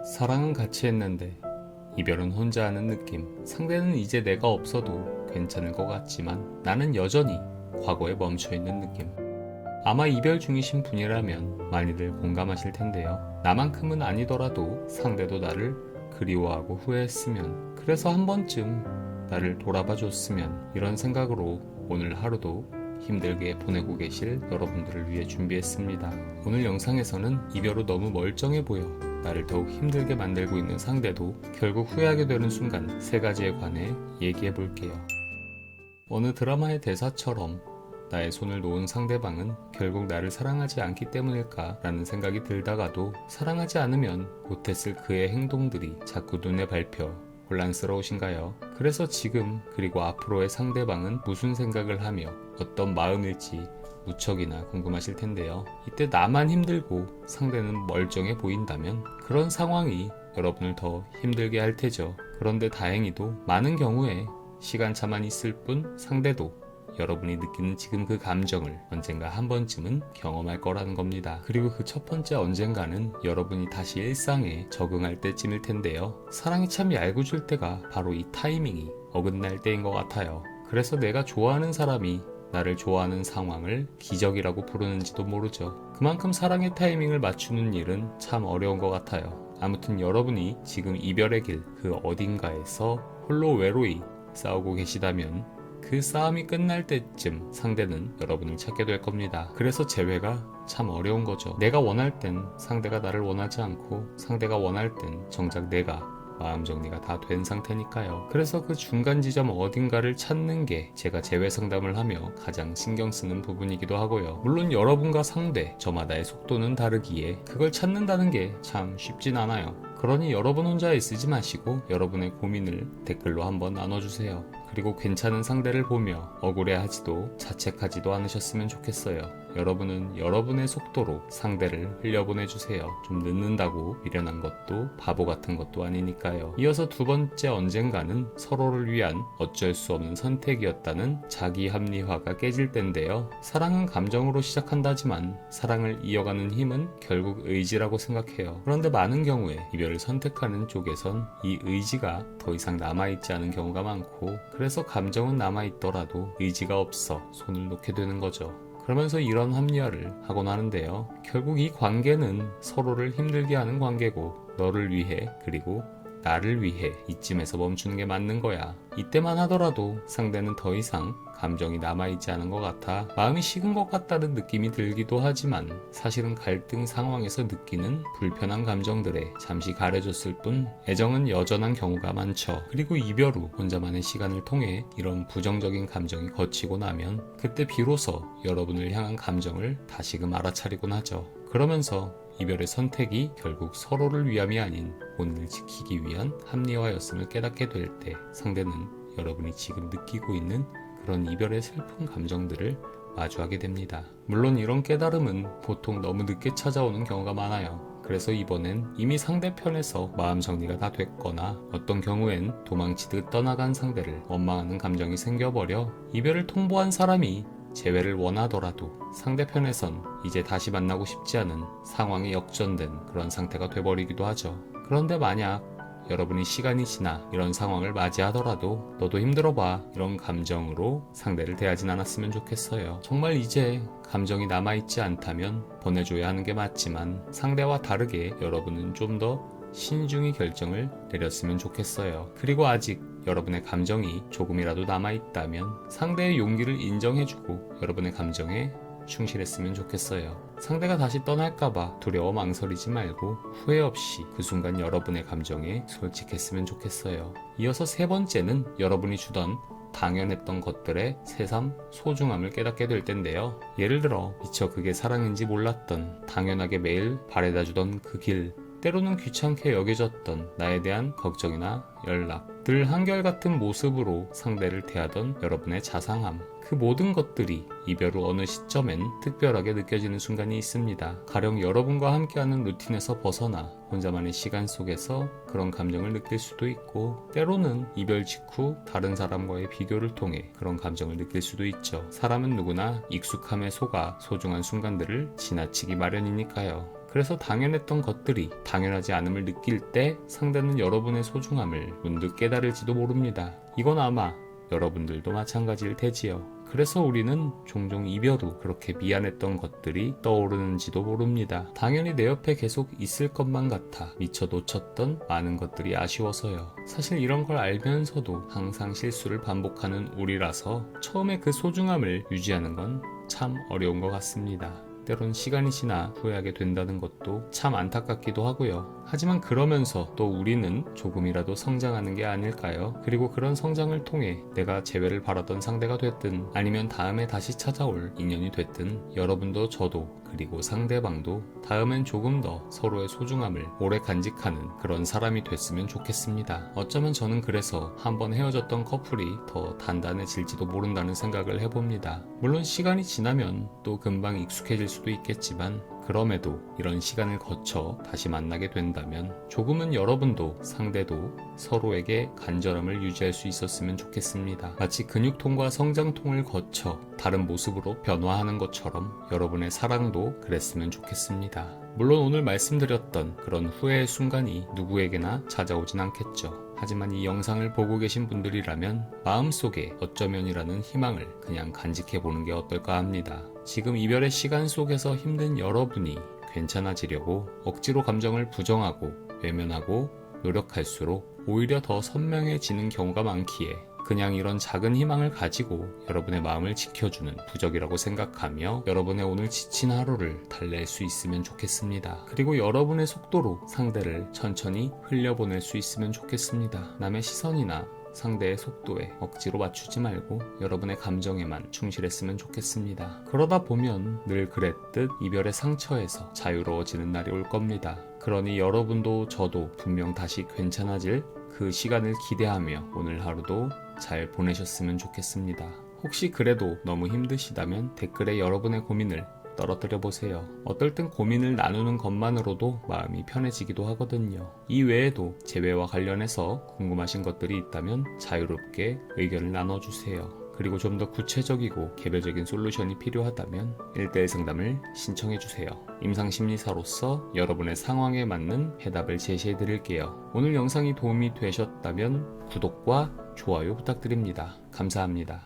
사랑은 같이 했는데 이별은 혼자 하는 느낌. 상대는 이제 내가 없어도 괜찮을 것 같지만 나는 여전히 과거에 멈춰있는 느낌. 아마 이별 중이신 분이라면 많이들 공감하실 텐데요. 나만큼은 아니더라도 상대도 나를 그리워하고 후회했으면, 그래서 한 번쯤 나를 돌아봐 줬으면, 이런 생각으로 오늘 하루도 힘들게 보내고 계실 여러분들을 위해 준비했습니다. 오늘 영상에서는 이별 후 너무 멀쩡해 보여 나를 더욱 힘들게 만들고 있는 상대도 결국 후회하게 되는 순간 3가지에 관해 얘기해 볼게요. 어느 드라마의 대사처럼 나의 손을 놓은 상대방은 결국 나를 사랑하지 않기 때문일까 라는 생각이 들다가도, 사랑하지 않으면 못했을 그의 행동들이 자꾸 눈에 밟혀 혼란스러우신가요? 그래서 지금 그리고 앞으로의 상대방은 무슨 생각을 하며 어떤 마음일지 무척이나 궁금하실 텐데요. 이때 나만 힘들고 상대는 멀쩡해 보인다면 그런 상황이 여러분을 더 힘들게 할 테죠. 그런데 다행히도 많은 경우에 시간차만 있을 뿐 상대도 여러분이 느끼는 지금 그 감정을 언젠가 한 번쯤은 경험할 거라는 겁니다. 그리고 그 첫 번째 언젠가는 여러분이 다시 일상에 적응할 때쯤일 텐데요. 사랑이 참 얄궂을 때가 바로 이 타이밍이 어긋날 때인 것 같아요. 그래서 내가 좋아하는 사람이 나를 좋아하는 상황을 기적이라고 부르는지도 모르죠. 그만큼 사랑의 타이밍을 맞추는 일은 참 어려운 것 같아요. 아무튼 여러분이 지금 이별의 길 그 어딘가에서 홀로 외로이 싸우고 계시다면 그 싸움이 끝날 때쯤 상대는 여러분을 찾게 될 겁니다. 그래서 재회가 참 어려운 거죠. 내가 원할 땐 상대가 나를 원하지 않고, 상대가 원할 땐 정작 내가 마음 정리가 다 된 상태니까요. 그래서 그 중간 지점 어딘가를 찾는 게 제가 재회 상담을 하며 가장 신경 쓰는 부분이기도 하고요. 물론 여러분과 상대, 저마다의 속도는 다르기에 그걸 찾는다는 게 참 쉽진 않아요. 그러니 여러분 혼자 애쓰지 마시고 여러분의 고민을 댓글로 한번 나눠주세요. 그리고 괜찮은 상대를 보며 억울해하지도 자책하지도 않으셨으면 좋겠어요. 여러분은 여러분의 속도로 상대를 흘려보내주세요. 좀 늦는다고 미련한 것도 바보 같은 것도 아니니까요. 이어서 두 번째 언젠가는 서로를 위한 어쩔 수 없는 선택이었다는 자기 합리화가 깨질 때인데요. 사랑은 감정으로 시작한다지만 사랑을 이어가는 힘은 결국 의지라고 생각해요. 그런데 많은 경우에 이별을 선택하는 쪽에선 이 의지가 더 이상 남아있지 않은 경우가 많고, 그래서 감정은 남아있더라도 의지가 없어 손을 놓게 되는 거죠. 그러면서 이런 합리화를 하곤 하는데요. 결국 이 관계는 서로를 힘들게 하는 관계고, 너를 위해 그리고 나를 위해 이쯤에서 멈추는 게 맞는 거야. 이때만 하더라도 상대는 더 이상 감정이 남아있지 않은 것 같아 마음이 식은 것 같다는 느낌이 들기도 하지만, 사실은 갈등 상황에서 느끼는 불편한 감정들에 잠시 가려졌을 뿐 애정은 여전한 경우가 많죠. 그리고 이별 후 혼자만의 시간을 통해 이런 부정적인 감정이 거치고 나면 그때 비로소 여러분을 향한 감정을 다시금 알아차리곤 하죠. 그러면서 이별의 선택이 결국 서로를 위함이 아닌 본인을 지키기 위한 합리화였음을 깨닫게 될 때 상대는 여러분이 지금 느끼고 있는 그런 이별의 슬픈 감정들을 마주하게 됩니다. 물론 이런 깨달음은 보통 너무 늦게 찾아오는 경우가 많아요. 그래서 이번엔 이미 상대편에서 마음 정리가 다 됐거나 어떤 경우엔 도망치듯 떠나간 상대를 원망하는 감정이 생겨버려 이별을 통보한 사람이 재회를 원하더라도 상대편에선 이제 다시 만나고 싶지 않은 상황이 역전된 그런 상태가 돼버리기도 하죠. 그런데 만약 여러분이 시간이 지나 이런 상황을 맞이하더라도 너도 힘들어봐 이런 감정으로 상대를 대하진 않았으면 좋겠어요. 정말 이제 감정이 남아있지 않다면 보내줘야 하는 게 맞지만, 상대와 다르게 여러분은 좀 더 신중히 결정을 내렸으면 좋겠어요. 그리고 아직 여러분의 감정이 조금이라도 남아있다면 상대의 용기를 인정해주고 여러분의 감정에 충실했으면 좋겠어요. 상대가 다시 떠날까봐 두려워 망설이지 말고 후회 없이 그 순간 여러분의 감정에 솔직했으면 좋겠어요. 이어서 3번째는 여러분이 주던 당연했던 것들의 새삼 소중함을 깨닫게 될 텐데요. 예를 들어 미처 그게 사랑인지 몰랐던, 당연하게 매일 바래다주던 그 길, 때로는 귀찮게 여겨졌던 나에 대한 걱정이나 연락, 늘 한결같은 모습으로 상대를 대하던 여러분의 자상함, 그 모든 것들이 이별 후 어느 시점엔 특별하게 느껴지는 순간이 있습니다. 가령 여러분과 함께하는 루틴에서 벗어나 혼자만의 시간 속에서 그런 감정을 느낄 수도 있고, 때로는 이별 직후 다른 사람과의 비교를 통해 그런 감정을 느낄 수도 있죠. 사람은 누구나 익숙함에 속아 소중한 순간들을 지나치기 마련이니까요. 그래서 당연했던 것들이 당연하지 않음을 느낄 때 상대는 여러분의 소중함을 문득 깨달을지도 모릅니다. 이건 아마 여러분들도 마찬가지일 테지요. 그래서 우리는 종종 이별후 그렇게 미안했던 것들이 떠오르는지도 모릅니다. 당연히 내 옆에 계속 있을 것만 같아 미처 놓쳤던 많은 것들이 아쉬워서요. 사실 이런 걸 알면서도 항상 실수를 반복하는 우리라서 처음에 그 소중함을 유지하는 건 참 어려운 것 같습니다. 때론 시간이 지나 후회하게 된다는 것도 참 안타깝기도 하고요. 하지만 그러면서 또 우리는 조금이라도 성장하는 게 아닐까요? 그리고 그런 성장을 통해 내가 재회를 바라던 상대가 됐든 아니면 다음에 다시 찾아올 인연이 됐든 여러분도 저도 그리고 상대방도 다음엔 조금 더 서로의 소중함을 오래 간직하는 그런 사람이 됐으면 좋겠습니다. 어쩌면 저는 그래서 한번 헤어졌던 커플이 더 단단해질지도 모른다는 생각을 해봅니다. 물론 시간이 지나면 또 금방 익숙해질 수도 있겠지만 그럼에도 이런 시간을 거쳐 다시 만나게 된다면 조금은 여러분도 상대도 서로에게 간절함을 유지할 수 있었으면 좋겠습니다. 마치 근육통과 성장통을 거쳐 다른 모습으로 변화하는 것처럼 여러분의 사랑도 그랬으면 좋겠습니다. 물론 오늘 말씀드렸던 그런 후회의 순간이 누구에게나 찾아오진 않겠죠. 하지만 이 영상을 보고 계신 분들이라면 마음속에 어쩌면이라는 희망을 그냥 간직해보는 게 어떨까 합니다. 지금 이별의 시간 속에서 힘든 여러분이 괜찮아지려고 억지로 감정을 부정하고 외면하고 노력할수록 오히려 더 선명해지는 경우가 많기에 그냥 이런 작은 희망을 가지고 여러분의 마음을 지켜주는 부적이라고 생각하며 여러분의 오늘 지친 하루를 달랠 수 있으면 좋겠습니다. 그리고 여러분의 속도로 상대를 천천히 흘려보낼 수 있으면 좋겠습니다. 남의 시선이나 상대의 속도에 억지로 맞추지 말고 여러분의 감정에만 충실했으면 좋겠습니다. 그러다 보면 늘 그랬듯 이별의 상처에서 자유로워지는 날이 올 겁니다. 그러니 여러분도 저도 분명 다시 괜찮아질 그 시간을 기대하며 오늘 하루도 잘 보내셨으면 좋겠습니다. 혹시 그래도 너무 힘드시다면 댓글에 여러분의 고민을 떨어뜨려 보세요. 어떨 땐 고민을 나누는 것만으로도 마음이 편해지기도 하거든요. 이 외에도 재회와 관련해서 궁금하신 것들이 있다면 자유롭게 의견을 나눠주세요. 그리고 좀 더 구체적이고 개별적인 솔루션이 필요하다면 1:1 상담을 신청해주세요. 임상심리사로서 여러분의 상황에 맞는 해답을 제시해드릴게요. 오늘 영상이 도움이 되셨다면 구독과 좋아요 부탁드립니다. 감사합니다.